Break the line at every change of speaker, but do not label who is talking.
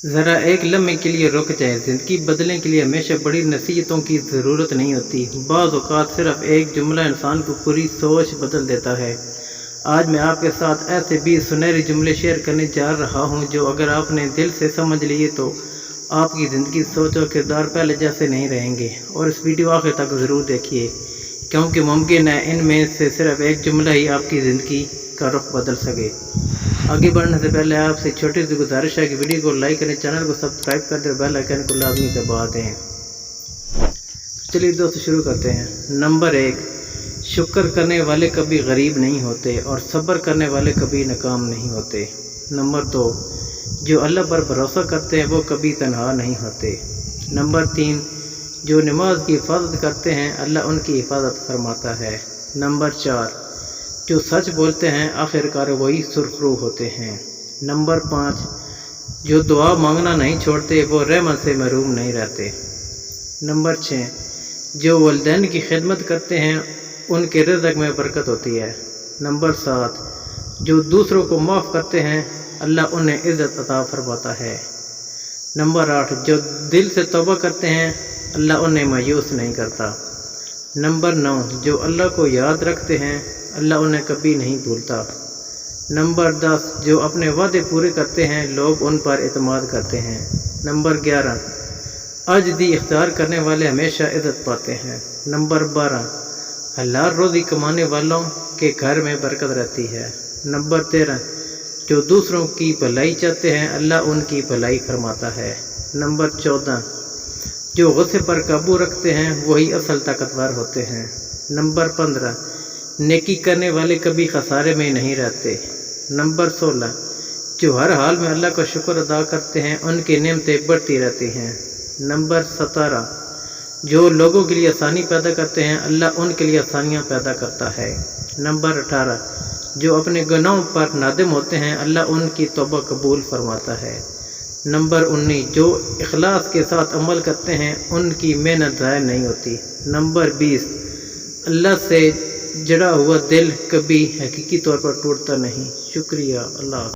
ذرا ایک لمحے کے لیے رک جائیں۔ زندگی بدلنے کے لیے ہمیشہ بڑی نصیحتوں کی ضرورت نہیں ہوتی، بعض اوقات صرف ایک جملہ انسان کو پوری سوچ بدل دیتا ہے۔ آج میں آپ کے ساتھ ایسے 20 سنہری جملے شیئر کرنے جا رہا ہوں جو اگر آپ نے دل سے سمجھ لیے تو آپ کی زندگی، سوچ اور کردار پہلے جیسے نہیں رہیں گے۔ اور اس ویڈیو آخر تک ضرور دیکھیے، کیونکہ ممکن ہے ان میں سے صرف ایک جملہ ہی آپ کی زندگی کا رخ بدل سکے۔ آگے بڑھنے سے پہلے آپ سے چھوٹی سی گزارش ہے کہ ویڈیو کو لائک کریں، چینل کو سبسکرائب کر دیں اور بیل آئیکن کو لازمی دبا دیں۔ چلیے دوستو شروع کرتے ہیں۔ نمبر 1، شکر کرنے والے کبھی غریب نہیں ہوتے اور صبر کرنے والے کبھی ناکام نہیں ہوتے۔ نمبر 2، جو اللہ پر بھروسہ کرتے ہیں وہ کبھی تنہا نہیں ہوتے۔ نمبر 3، جو نماز کی حفاظت کرتے ہیں اللہ ان کی حفاظت فرماتا ہے۔ نمبر 4، جو سچ بولتے ہیں آخرکار وہی سرخرو ہوتے ہیں۔ نمبر 5، جو دعا مانگنا نہیں چھوڑتے وہ رحمت سے محروم نہیں رہتے۔ نمبر 6، جو والدین کی خدمت کرتے ہیں ان کے رزق میں برکت ہوتی ہے۔ نمبر 7، جو دوسروں کو معاف کرتے ہیں اللہ انہیں عزت عطا فرماتا ہے۔ نمبر 8، جو دل سے توبہ کرتے ہیں اللہ انہیں مایوس نہیں کرتا۔ نمبر 9، جو اللہ کو یاد رکھتے ہیں اللہ انہیں کبھی نہیں بھولتا۔ نمبر 10، جو اپنے وعدے پورے کرتے ہیں لوگ ان پر اعتماد کرتے ہیں۔ نمبر 11، عاجزی اختیار کرنے والے ہمیشہ عزت پاتے ہیں۔ نمبر 12، حلال روزی کمانے والوں کے گھر میں برکت رہتی ہے۔ نمبر 13، جو دوسروں کی بھلائی چاہتے ہیں اللہ ان کی بھلائی فرماتا ہے۔ نمبر 14، جو غصے پر قابو رکھتے ہیں وہی اصل طاقتور ہوتے ہیں۔ نمبر 15، نیکی کرنے والے کبھی خسارے میں نہیں رہتے۔ نمبر 16، جو ہر حال میں اللہ کا شکر ادا کرتے ہیں ان کی نعمتیں بڑھتی رہتی ہیں۔ نمبر 17، جو لوگوں کے لیے آسانی پیدا کرتے ہیں اللہ ان کے لیے آسانیاں پیدا کرتا ہے۔ نمبر 18، جو اپنے گناہوں پر نادم ہوتے ہیں اللہ ان کی توبہ قبول فرماتا ہے۔ نمبر 19، جو اخلاص کے ساتھ عمل کرتے ہیں ان کی محنت ضائع نہیں ہوتی۔ نمبر 20، اللہ سے جڑا ہوا دل کبھی حقیقی طور پر ٹوٹتا نہیں۔ شکریہ، اللہ حافظ۔